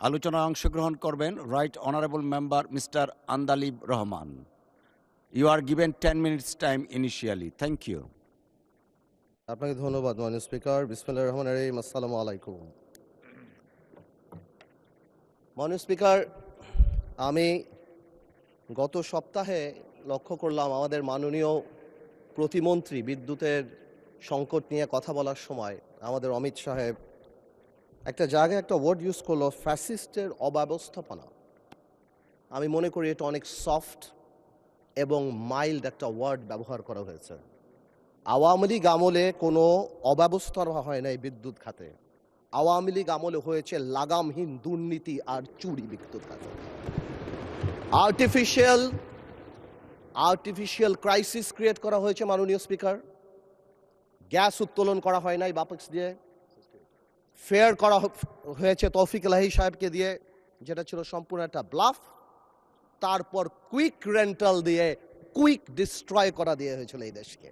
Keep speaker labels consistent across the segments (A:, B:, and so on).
A: আলোচনায় অংশগ্রহণ করবেন right honourable member mister Andalib Rahman. You are given 10 minutes time initially. Thank you.
B: আপনাকে ধন্যবাদ মাননীয় স্পিকার। বিসমিল্লাহির রহমানির রহিম। আসসালামু আলাইকুম। মাননীয় স্পিকার, আমি গত সপ্তাহে লক্ষ্য করলাম আমাদের মাননীয় প্রতিমন্ত্রী বিদ্যুতের সংকট নিয়ে কথা বলার সময় আমাদের অমিত সাহেব একটা জায়গায় একটা ওয়ার্ড ইউজ করলো, ফ্যাসিস্টের অব্যবস্থাপনা। আমি মনে করি এটা অনেক সফট এবং মাইল্ড একটা ওয়ার্ড ব্যবহার করা হয়েছে। আওয়ামী লীগ আমলে কোনো অব্যবস্থা হয় নাই বিদ্যুৎ খাতে। আওয়ামী লীগ আমলে হয়েছে লাগামহীন দুর্নীতি আর চুরি বিদ্যুৎ খাতে। আর্টিফিশিয়াল ক্রাইসিস ক্রিয়েট করা হয়েছে মাননীয় স্পিকার। গ্যাস উত্তোলন করা হয় নাই বাপেক্স দিয়ে, ফেয়ার করা হয়েছে তৌফিক এলাহি সাহেবকে দিয়ে, যেটা ছিল সম্পূর্ণ একটা ব্লাফ। তারপর কুইক রেন্টাল দিয়ে কুইক ডিস্ট্রয় করা দিয়ে হয়েছিল এই দেশকে,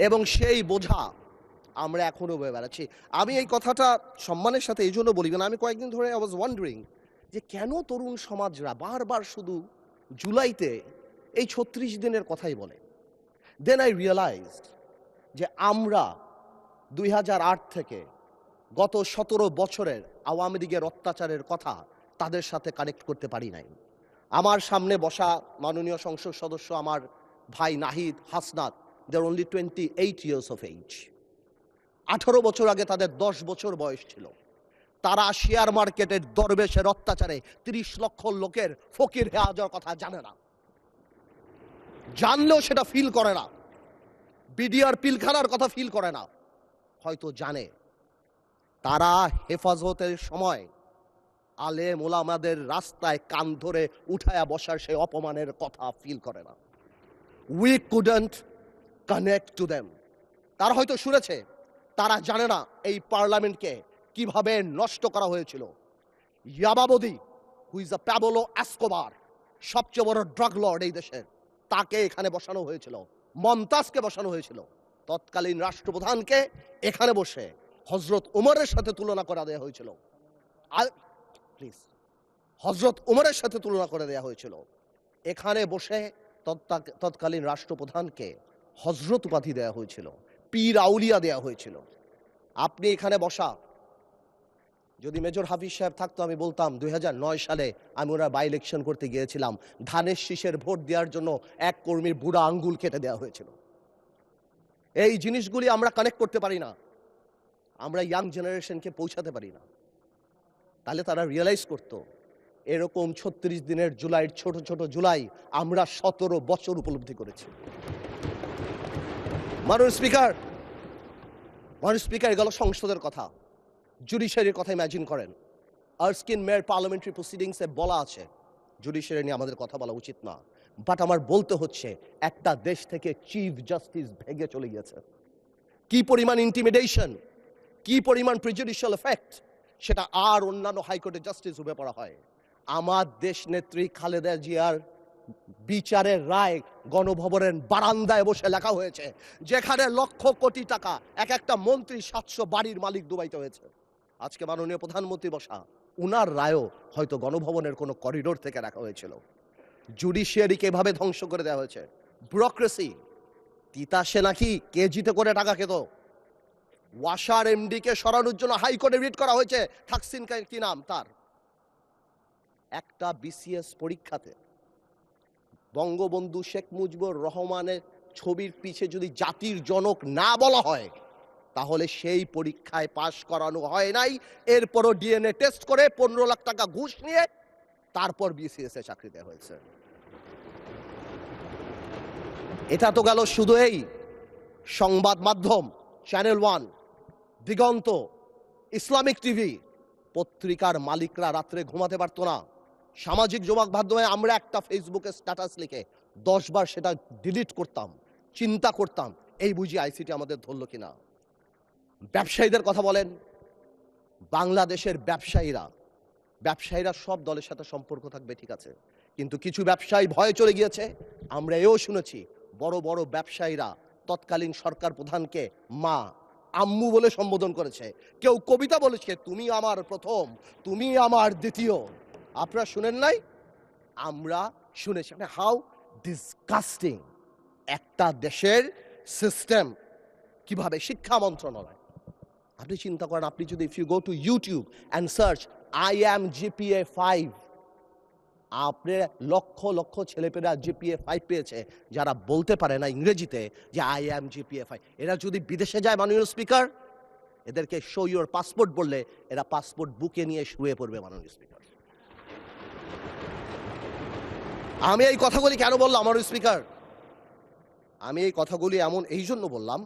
B: এবং সেই বোঝা আমরা এখনো বয়ে বেড়াচ্ছি। আমি এই কথাটা সম্মানের সাথে এই জন্য বলি, না আমি কয়েকদিন ধরে আই ওয়াজ ওয়ান্ডারিং যে কেন তরুণ সমাজরা বারবার শুধু জুলাইতে এই 36 দিনের কথাই বলে। দেন আই রিয়েলাইজড যে আমরা 2008 থেকে গত 17 বছরের আওয়ামী লীগের অত্যাচারের কথা তাদের সাথে কানেক্ট করতে পারি নাই। আমার সামনে বসা মাননীয় সংসদ সদস্য আমার ভাই নাহিদ, হাসনাত, দে আর অনলি 28 years of age। 18 বছর আগে তাদের 10 বছর বয়স ছিল। তারা শেয়ার মার্কেটের দরবেশের অত্যাচারে 30 লক্ষ লোকের ফকির হয়ে যাওয়ার কথা জানে না, জানলেও সেটা ফিল করে না। বিডিআর পিলখানার কথা ফিল করে না, হয়তো জানে। তারা হেফাজতের সময় আলেম ওলামাদের রাস্তায় কান ধরে উঠায়া বসার সেই অপমানের কথা ফিল করে না। We couldn't connect to them. তারা হয়তো শুনেছে, তারা জানে না এই পার্লামেন্টকে কিভাবে নষ্ট করা হয়েছিল। ইয়াবাবদি, who is a Pablo Escobar, সবচেয়ে বড় ড্রাগ লর্ড এই দেশের, তাকে এখানে বসানো হয়েছিল। মমতাজকে বসানো হয়েছিল। তৎকালীন রাষ্ট্রপ্রধানকে এখানে বসে হজরত উমরের সাথে তুলনা করা দেওয়া হয়েছিল। প্লিজ, হজরত উমরের সাথে তুলনা করে দেওয়া হয়েছিল। এখানে বসে তৎকালীন রাষ্ট্রপ্রধানকে হজরত উপাধি দেওয়া হয়েছিল, পীর আউলিয়া দেওয়া হয়েছিল। আপনি এখানে বসা, যদি মেজর হাফিজ সাহেব থাকতো আমি বলতাম 2009 সালে আমি ওনার বাই ইলেকশন করতে গিয়েছিলাম, ধানের শীষের ভোট দেওয়ার জন্য এক কর্মীর বুড়া আঙ্গুল কেটে দেওয়া হয়েছিল। এই জিনিসগুলি আমরা কানেক্ট করতে পারি না, আমরা ইয়াং জেনারেশনকে পৌঁছাতে পারি না। তাহলে তারা রিয়েলাইজ করতো এরকম 36 দিনের জুলাইয়ের ছোট ছোট জুলাই আমরা 17 বছর উপলব্ধি করেছি। মাননীয় স্পিকার গেল সংসদের কথা, জুডিশিয়ারির কথা ইম্যাজিন করেন। আর্স্কিন মেয়র পার্লামেন্টারি প্রসিডিংসে বলা আছে জুডিশিয়ারি নিয়ে আমাদের কথা বলা উচিত না, বাট আমার বলতে হচ্ছে একটা দেশ থেকে চিফ জাস্টিস ভেঙে চলে গিয়েছে। কি পরিমাণ ইন্টিমিডেশন, কি পরিমাণ প্রিজুডিশিয়াল এফেক্ট, সেটা আর অন্যান্য হাইকোর্টের জাস্টিস রূপে পড়া হয়। আমার দেশ নেত্রী খালেদা জিয়ার বিচারের রায় গণভবনের বারান্দায় বসে লেখা হয়েছে, যেখানে লক্ষ কোটি টাকা এক একটা মন্ত্রী 700 বাড়ির মালিক ডুবাইতে হয়েছে। আজকে মাননীয় প্রধানমন্ত্রী বসা, উনার রায়ও হয়তো গণভবনের কোনো করিডোর থেকে রাখা হয়েছিল। জুডিশিয়ারিকে এভাবে ধ্বংস করে দেওয়া হয়েছে। ব্যুরোক্রেসি, তিতাসে নাকি কেজিতে করে টাকা খেত। ওয়াসার এমডিকে সরানোর জন্য হাইকোর্টে রিট করা হয়েছে, থাকসিন কি নাম তার। একটা বিসিএস পরীক্ষাতে বঙ্গবন্ধু শেখ মুজিবুর রহমানের ছবির পিছে যদি জাতির জনক না বলা হয়, তাহলে সেই পরীক্ষায় পাশ করানো হয় নাই। এরপরও ডিএনএ টেস্ট করে 15 লাখ টাকা ঘুষ নিয়ে তারপর বিসিএস এ চাকরি দেওয়া হয়েছে। এটা তো গেল শুধু এই সংবাদ মাধ্যম, চ্যানেল 1, দিগন্ত, ইসলামিক টিভি। পত্রিকার মালিকরা রাত্রে ঘুমাতে পারতো না। সামাজিক যোগাযোগ মাধ্যমে আমরা একটা ফেসবুকে স্ট্যাটাস লিখে 10 বার সেটা ডিলিট করতাম, চিন্তা করতাম এই বুঝি আইসিটি আমাদের ধরল কিনা। ব্যবসায়ীদের কথা বলেন, বাংলাদেশের ব্যবসায়ীরা সব দলের সাথে সম্পর্ক থাকবে, ঠিক আছে, কিন্তু কিছু ব্যবসায়ী ভয়ে চলে গিয়েছে। আমরা এও শুনেছি বড় বড় ব্যবসায়ীরা তৎকালীন সরকার প্রধানকে মা, আম্মু বলে সম্বোধন করেছে, কেউ কবিতা বলেছে তুমি আমার প্রথম, তুমি আমার দ্বিতীয়। আপনারা শুনেন নাই? আমরা শুনেছি। মানে হাউ ডিসগাস্টিং একটা দেশের সিস্টেম, কিভাবে শিক্ষা মন্ত্রণালয়। আপনি চিন্তা করেন, আপনি যদি if you go to YouTube and search I am GPA 5, আপনি লক্ষ লক্ষ ছেলেপেলেরা জিপিএ 5 পেয়েছে যারা বলতে পারে না ইংরেজিতে যে আই অ্যাম জিপিএ 5। এরা যদি বিদেশে যায় মাননীয় স্পিকার, এদেরকে শো ইউর পাসপোর্ট বললে এরা পাসপোর্ট বুকে নিয়ে শুয়ে পড়বে মাননীয় স্পিকার। আমি এই কথাগুলি কেন বললাম মাননীয় স্পিকার? আমি এই কথাগুলি এই জন্য বললাম,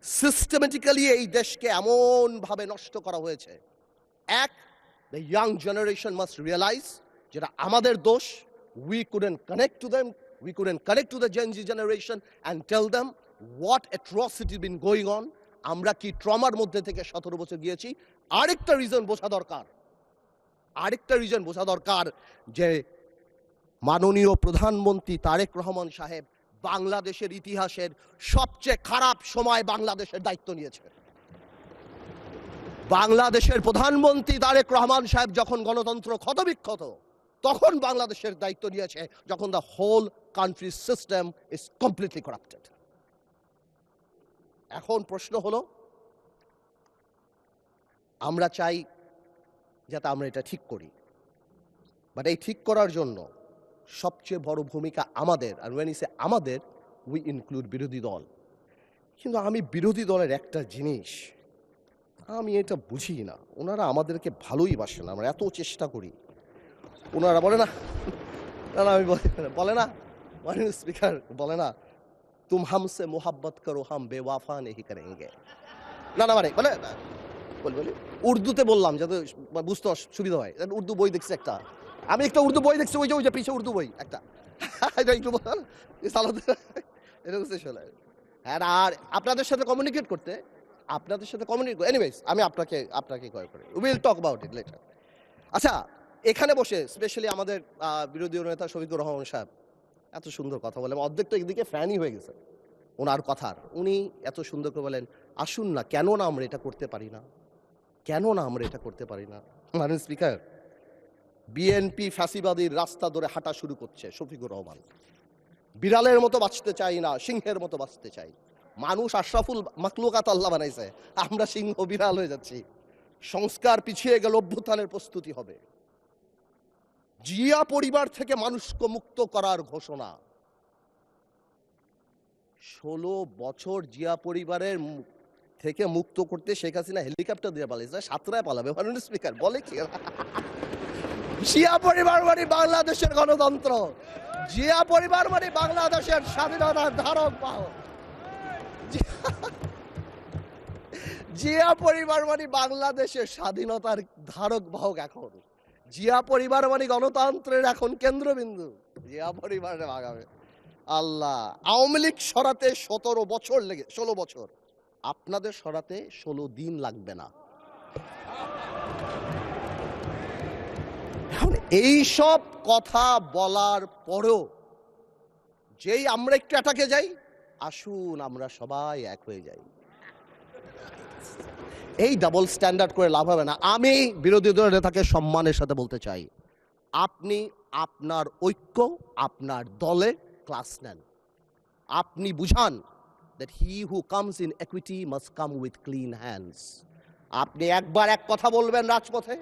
B: সিস্টেমেটিক্যালি এই দেশকে এমনভাবে নষ্ট করা হয়েছে। এক, the young generation must realise যেটা আমাদের দোষ। We couldn't connect to them, we couldn't connect to the Gen Z generation and tell them what atrocity been going on. আমরা কি ট্রমার মধ্যে থেকে 17 বছর গিয়েছি। আরেকটা রিজন বোঝা দরকার যে মাননীয় প্রধানমন্ত্রী তারেক রহমান সাহেব বাংলাদেশের ইতিহাসের সবচেয়ে খারাপ সময় বাংলাদেশের দায়িত্ব নিয়েছে। বাংলাদেশের প্রধানমন্ত্রী তারেক রহমান সাহেব যখন গণতন্ত্র ক্ষতবিক্ষত, তখন বাংলাদেশের দায়িত্ব নিয়েছে, যখন the whole country system is completely corrupted. এখন প্রশ্ন হলো, আমরা চাই যাতে আমরা এটা ঠিক করি, বাট এই ঠিক করার জন্য সবচেয়ে বড় ভূমিকা আমাদের। আর when I say আমাদের, উই ইনক্লুড বিরোধী দল। কিন্তু আমি বিরোধী দলের একটা জিনিস আমি এটা বুঝি না, ওনারা আমাদেরকে ভালোই বাসে না, আমরা এত চেষ্টা করি, ওনারা বলে না, আমি বলে না মাননীয় স্পিকার, বলে না তুম হামসে মোহাব্বত করো হাম বেওয়াফা নেহি করেঙ্গে। মানে বলে উর্দুতে বললাম যাতে বুঝতে সুবিধা হয়। উর্দু বই দেখছি একটা, আমি একটা উর্দু বই দেখছি, ওই যে পিছিয়ে উর্দু বই একটা, একটু হ্যাঁ। আর আপনাদের সাথে কমিউনিকেট করতে, এনিওয়েজ আমি আপনাকে কল করি, will talk about it later. আচ্ছা, এখানে বসে স্পেশালি আমাদের বিরোধী নেতা শফিকুর রহমান সাহেব এত সুন্দর কথা বলেন, অর্ধেক তো একদিকে ফ্যানই হয়ে গেছে ওনার কথার। উনি এত সুন্দর করে বলেন, আসুন না, কেন না আমরা এটা করতে পারি না, মাননীয় স্পিকার, বিএনপি ফ্যাসিবাদীর রাস্তা ধরে হাঁটা শুরু করছে শফিকুর রহমান। বিড়ালের মতো বাঁচতে চাই না, সিংহের মতো বাঁচতে চাই। মানুষ আশরাফুল মাখলুকাত আল্লাহ বানাইছে, আমরা সিংহ বিড়াল হয়ে যাচ্ছি। সংস্কার পিছিয়ে গেল, অভ্যুত্থানের প্রস্তুতি হবে। জিয়া পরিবার থেকে মানুষকে মুক্ত করার ঘোষণা। 16 বছর জিয়া পরিবারের থেকে মুক্ত করতে শেখ হাসিনা হেলিকপ্টার দিয়ে পালাইছে, সাতরায় পালাবে মাননীয় স্পিকার। বলে কি জিয়া পরিবার মানে বাংলাদেশের গণতন্ত্র, জিয়া পরিবার মানে বাংলাদেশের স্বাধীনতার ধারক বাহক, জিয়া পরিবার মানে বাংলাদেশের স্বাধীনতার ধারক বাহক। এখন জিয়া পরিবার মানে গণতন্ত্রের এখন কেন্দ্রবিন্দু। জিয়া পরিবারে ভাগাবে আল্লাহ। আওয়ামী লীগ সরাতে 16 বছর, আপনাদের সরাতে 16 দিন লাগবে না। এখন এই সব কথা বলার পরেও যেই আমরা একটু অ্যাটাকে যাই, আসুন আমরা সবাই এক হয়ে যাই, এই ডাবল স্ট্যান্ডার্ড করে লাভ হবে না। আমি বিরোধী দলের নেতাকে সম্মানের সাথে বলতে চাই, আপনি আপনার ঐক্য, আপনার দলে ক্লাস নেন। আপনি বুঝান that he who comes in equity must come with clean hands. আপনি একবার এক কথা বলবেন রাজপথে,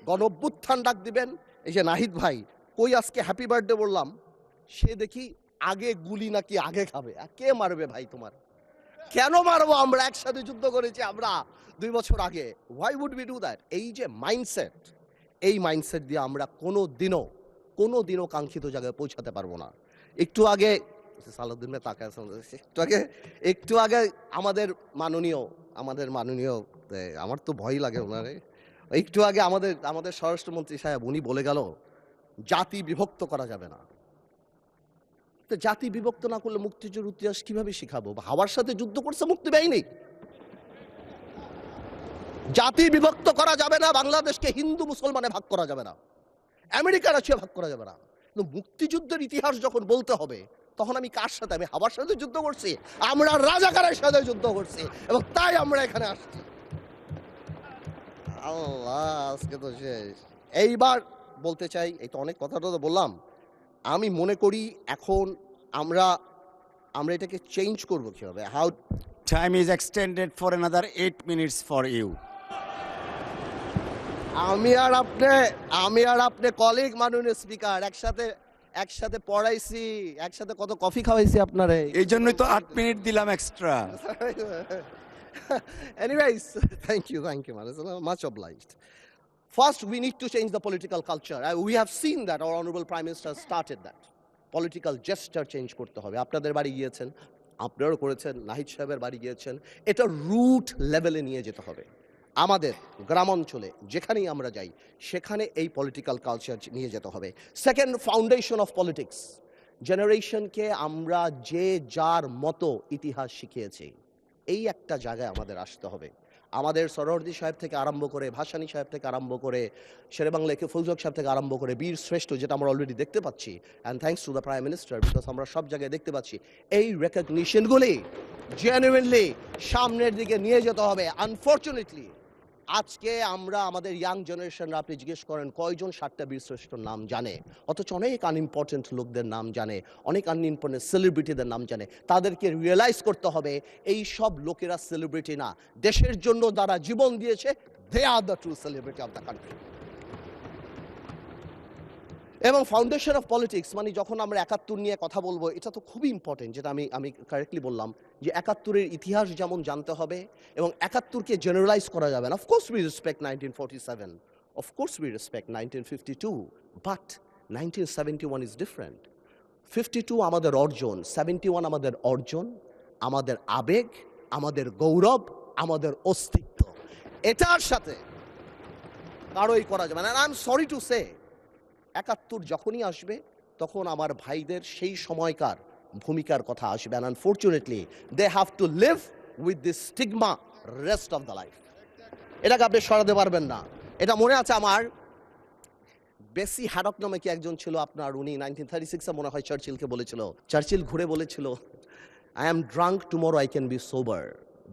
B: গণঅভ্যুত্থান ডাক দিবেন। এই যে নাহিদ ভাই কই আজকে হ্যাপি বার্থডে বললাম, সে দেখি আগে গুলি নাকি আগে খাবে। কে মারবে ভাই তোমার? কেন মারবো? আমরা একসাথে যুদ্ধ করেছি আমরা 2 বছর আগে। why would we do that? এই যে মাইন্ডসেট, এই মাইন্ডসেট দিয়ে আমরা কোনোদিনও কাঙ্ক্ষিত জায়গায় পৌঁছাতে পারবো না। একটু আগে সালাউদ্দিন ভাই তাকায়, একটু আগে আমাদের মাননীয় আমার তো ভয় লাগে ওনারে, একটু আগে আমাদের স্বরাষ্ট্রমন্ত্রী সাহেব উনি বলে গেল জাতি বিভক্ত করা যাবে না। তো জাতি বিভক্ত না করলে মুক্তিযুদ্ধের ইতিহাস কিভাবে শিখাবো? হাওয়ার সাথে যুদ্ধ করছে মুক্তি বাহিনী। জাতি বিভক্ত করা যাবে না, বাংলাদেশকে হিন্দু মুসলমানে ভাগ করা যাবে না, আমেরিকা রাশিয়া ভাগ করা যাবে না। কিন্তু মুক্তিযুদ্ধের ইতিহাস যখন বলতে হবে, তখন আমি কার সাথে? আমি হাওয়ার সাথে যুদ্ধ করছি? আমরা রাজাকারের সাথে যুদ্ধ করছি এবং তাই আমরা এখানে আসছি। আল্লাহ, আজকে তো শেষ। এইবার বলতে চাই, এই তো অনেক কথাটা তো বললাম। আমি মনে করি এখন আমরা আমরা এটাকে চেঞ্জ করব কিভাবে? How
A: Time is extended for another 8 minutes for you.
B: আমি আর আপনি কলিগ মাননীয় স্পিকার, একসাথে একসাথে পড়াইছি, একসাথে কত কফি খাওয়াইছি আপনারে।
A: এই জন্যই তো 8 মিনিট দিলাম extra.
B: Anyways, thank you, man. It's much obliged. First, we need to change the political culture. We have seen that our honorable Prime Minister started that. Political gesture change করতে হবে। আপনাদের বাড়ি গিয়েছেন, আপনারাও করেছেন, নাহিদ সাহেবের বাড়ি গিয়েছেন। এটা রুট লেভেলে নিয়ে যেতে হবে। আমাদের গ্রামাঞ্চলে যেখানেই আমরা যাই সেখানে এই পলিটিক্যাল কালচার নিয়ে যেতে হবে। Second, foundation of politics. জেনারেশনকে আমরা যে যার মতো ইতিহাস শিখিয়েছি, এই একটা জায়গায় আমাদের আসতে হবে। আমাদের সরোয়ার্দী সাহেব থেকে আরম্ভ করে, ভাসানী সাহেব থেকে আরম্ভ করে, শেরেবাংলা একে ফুলজক সাহেব থেকে আরম্ভ করে বীর শ্রেষ্ঠ, যেটা আমরা অলরেডি দেখতে পাচ্ছি, and thanks to the prime minister, because আমরা সব জায়গায় দেখতে পাচ্ছি এই রেকগনিশনগুলি জেনুইনলি সামনের দিকে নিয়ে যেতে হবে। আনফর্চুনেটলি আজকে আমরা আমাদের ইয়াং জেনারেশনরা, আপনি জিজ্ঞেস করেন কয়জন 7টা বীরশ্রেষ্ঠর নাম জানে, অথচ অনেক আনইম্পর্টেন্ট লোকদের নাম জানে, অনেক আনইম্পর্টেন্ট সেলিব্রিটিদের নাম জানে। তাদেরকে রিয়েলাইজ করতে হবে এই সব লোকেরা সেলিব্রিটি না, দেশের জন্য যারা জীবন দিয়েছে, they are the true celebrity of the country. এবং ফাউন্ডেশন অফ পলিটিক্স মানে যখন আমরা 71 নিয়ে কথা বলবো, এটা তো খুবই ইম্পর্টেন্ট, যেটা আমি কারেক্টলি বললাম যে 71-এর ইতিহাস যেমন জানতে হবে এবং 71-কে জেনারেলাইজ করা যাবে না। Of course we respect 1947, of course we respect 1952, but 1971 is different. 52 আমাদের অর্জন, 71 আমাদের অর্জন, আমাদের আবেগ, আমাদের গৌরব, আমাদের অস্তিত্ব। এটার সাথে কারোই করা যাবে না। I am sorry to say, 71 যখনই আসবে তখন আমার ভাইদের সেই সময়কার ভূমিকার কথা আসবে। And unfortunately they have to live with this stigma rest of the life. এটাকে আপনি সরাতে পারবেন না। এটা মনে আছে আমার, বেসি হ্যাডক নামে কি একজন ছিল আপনার, উনি 1936-এ মনে হয় চার্চিলকে বলেছিল, চার্চিল ঘুরে বলেছিল, I am drunk, tomorrow I can be sober,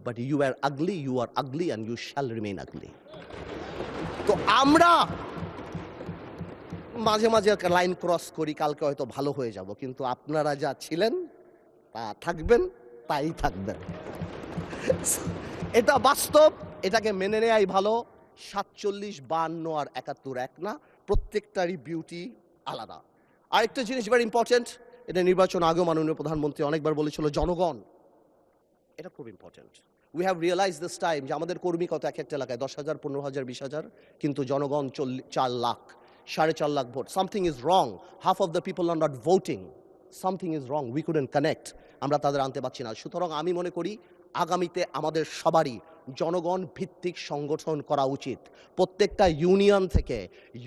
B: but you are ugly, you are ugly and you shall remain ugly. তো আমরা মাঝে মাঝে লাইন ক্রস করি, কালকে হয়তো ভালো হয়ে যাব, কিন্তু আপনারা যা ছিলেন তা থাকবেন, তাই থাকবেন। এটা বাস্তব, এটাকে মেনে নেয়াই ভালো। 47, 52 আর 71 এক না, প্রত্যেকটারই বিউটি আলাদা। আরেকটা জিনিস ভেরি ইম্পর্টেন্ট, এটা নির্বাচন আগেও মাননীয় প্রধানমন্ত্রী অনেকবার বলেছিল, জনগণ। এটা খুব important. We have realise this time যে আমাদের কর্মী কত এক একটা এলাকায়, 10,000, 15,000, 20,000, কিন্তু জনগণ 4 lakh, 4.5 lakh vote. Something is wrong, half of the people are not voting, something is wrong, we couldn't connect, আমরা তাদের আনতে পারছি না। সুতরাং আমি মনে করি আগামীতে আমাদের সবারই জনগণ ভিত্তিক সংগঠন করা উচিত। প্রত্যেকটা ইউনিয়ন থেকে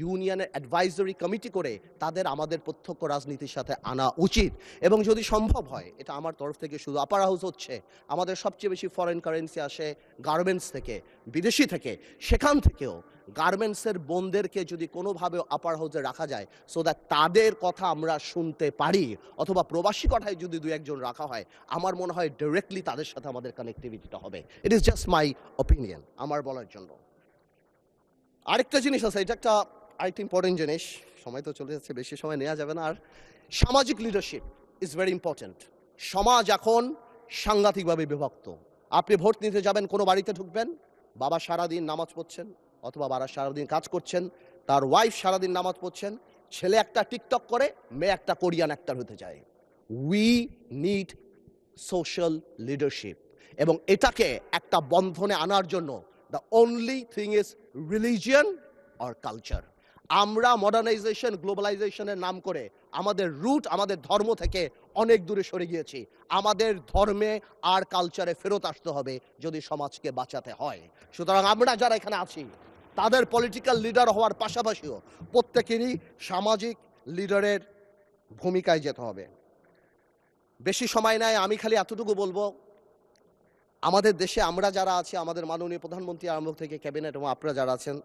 B: ইউনিয়নের অ্যাডভাইজরি কমিটি করে তাদের আমাদের প্রত্যক্ষ রাজনীতির সাথে আনা উচিত। এবং যদি সম্ভব হয়, এটা আমার তরফ থেকে শুধু, আপার হাউস হচ্ছে, আমাদের সবচেয়ে বেশি ফরেন কারেন্সি আসে গার্মেন্টস থেকে, বিদেশি থেকে, সেখান থেকেও গার্মেন্টসের বোনদেরকে যদি কোনোভাবে আপার হাউসে রাখা যায়, সো দ্যাট তাদের কথা আমরা শুনতে পারি, অথবা প্রবাসী কথায় যদি 2-1 জন রাখা হয়, আমার মনে হয় ডিরেক্টলি তাদের সাথে আমাদের কানেক্টিভিটিটা হবে। It is just my opinion, আমার বলার জন্য। আরেকটা জিনিস আছে, এটা আরেকটা ইম্পর্টেন্ট জিনিস, সময় তো চলে যাচ্ছে, বেশি সময় নেওয়া যাবে না আর। সামাজিক লিডারশিপ ইজ ভেরি ইম্পর্টেন্ট। সমাজ এখন সাংঘাতিকভাবে বিভক্ত। আপনি ভোট নিতে যাবেন, কোনো বাড়িতে ঢুকবেন, বাবা সারাদিন নামাজ পড়ছেন, অথবা বাবা সারাদিন কাজ করছেন, তার ওয়াইফ সারাদিন নামাজ পড়ছেন, ছেলে একটা টিকটক করে, মেয়ে একটা কোরিয়ান অ্যাক্টর হতে চায়। উই নিড সোশ্যাল লিডারশিপ, এবং এটাকে একটা বন্ধনে আনার জন্য the only thing is religion or culture. আমরা মডার্নাইজেশন, গ্লোবালাইজেশনের নাম করে আমাদের রুট, আমাদের ধর্ম থেকে অনেক দূরে সরে গিয়েছি। আমাদের ধর্মে আর কালচারে ফেরত আসতে হবে যদি সমাজকে বাঁচাতে হয়। সুতরাং আমরা যারা এখানে আছি, তাদের পলিটিক্যাল লিডার হওয়ার পাশাপাশিও প্রত্যেকেরই সামাজিক লিডারের ভূমিকায় যেতে হবে। বেশি সময় নাই, আমি খালি এতটুকু বলবো, আমাদের দেশে আমরা যারা আছি, আমাদের মাননীয় প্রধানমন্ত্রী আরম্ভ থেকে ক্যাবিনেট এবং আপনারা যারা আছেন,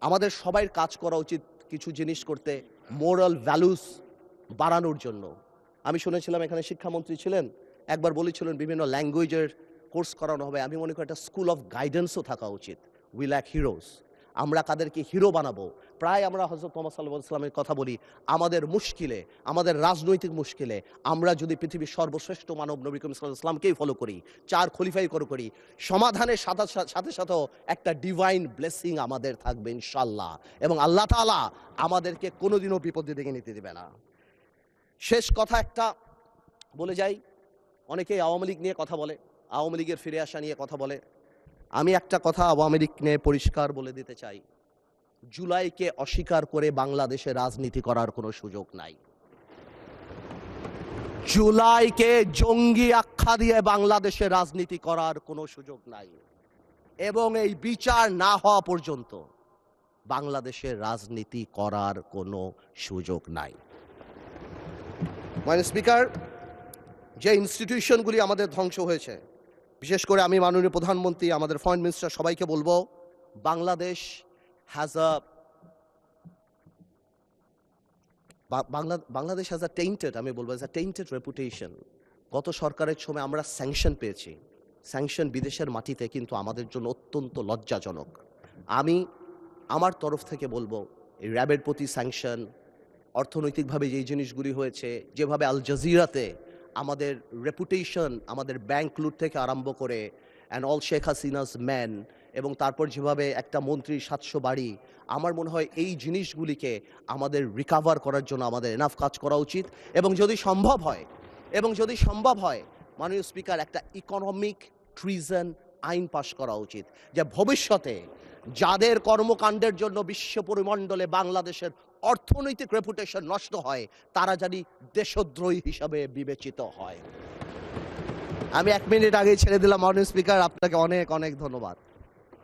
B: আমাদের সবাই কাজ করা উচিত কিছু জিনিস করতে, মোরাল ভ্যালুস বাড়ানোর জন্য। আমি শুনেছিলাম এখানে শিক্ষামন্ত্রী ছিলেন, একবার বলেছিলেন বিভিন্ন ল্যাঙ্গুয়েজের কোর্স করানো হবে। আমি মনে করি একটা স্কুল অফ গাইডেন্সও থাকা উচিত। We lack heroes. আমরা কাদেরকে হিরো বানাবো? প্রায় আমরা হযরত মুহাম্মদ সাল্লাল্লাহু আলাইহি ওয়াসাল্লামের কথা বলি, আমাদের মুশকিলে, আমাদের রাজনৈতিক মুশকিলে আমরা যদি পৃথিবীর সর্বশ্রেষ্ঠ মানব নবী করিম সাল্লাল্লাহু আলাইহি ওয়াসাল্লামকেই ফলো করি, 4 খলিফাই করি, সমাধানের সাথেও একটা ডিভাইন ব্লেসিং আমাদের থাকবে ইনশাআল্লাহ, এবং আল্লাহ তাআলা আমাদেরকে কোনোদিনও বিপদের দিকে নিতে দিবে না। শেষ কথা একটা বলে যাই, অনেকেই আওয়ামী লীগ নিয়ে কথা বলে, আওয়ামী লীগের ফিরে আসা নিয়ে কথা বলে। আমি একটা কথা আওয়ামী লীগ নিয়ে পরিষ্কার বলে দিতে চাই, জুলাইকে অস্বীকার করে বাংলাদেশে রাজনীতি করার কোনো সুযোগ নাই। জুলাইকে জঙ্গি আখ্যা দিয়ে বাংলাদেশে রাজনীতি করার কোনো সুযোগ নাই, এবং এই বিচার না হওয়া পর্যন্ত বাংলাদেশে রাজনীতি করার কোনো সুযোগ নাই। মাননীয় স্পিকার, যে ইনস্টিটিউশনগুলি আমাদের ধ্বংস হয়েছে, বিশেষ করে আমি মাননীয় প্রধানমন্ত্রী, আমাদের ফরেন মিনিস্টার সবাইকে বলবো, বাংলাদেশ হ্যাজ আ টেইন্টেড, আমি বলবো অ্যাজ আ টেইন্টেড রেপুটেশন। গত সরকারের সময় আমরা স্যাংশন পেয়েছি, স্যাংশন বিদেশের মাটিতে, কিন্তু আমাদের জন্য অত্যন্ত লজ্জাজনক। আমি আমার তরফ থেকে বলবো, এই র্যাবের প্রতি স্যাংশন, অর্থনৈতিকভাবে যেই জিনিসগুলি হয়েছে, যেভাবে আল জাজিরাতে আমাদের রেপুটেশন, আমাদের ব্যাংক লুট থেকে আরম্ভ করে and all Sheikh Hasina's man, এবং তারপর যেভাবে একটা মন্ত্রীর 700 বাড়ি, আমার মনে হয় এই জিনিসগুলিকে আমাদের রিকাভার করার জন্য আমাদের এনাফ কাজ করা উচিত। এবং যদি সম্ভব হয় মাননীয় স্পিকার, একটা ইকোনমিক ট্রিজন আইন পাশ করা উচিত, যে ভবিষ্যতে যাদের কর্মকাণ্ডের জন্য বিশ্ব পরিমণ্ডলে বাংলাদেশের অর্থনৈতিক রেপুটেশন নষ্ট হয়, তারা জানি দেশদ্রোহী হিসাবে বিবেচিত হয়। আমি 1 মিনিট আগেই ছেড়ে দিলাম মাননীয় স্পিকার, আপনাকে অনেক অনেক ধন্যবাদ।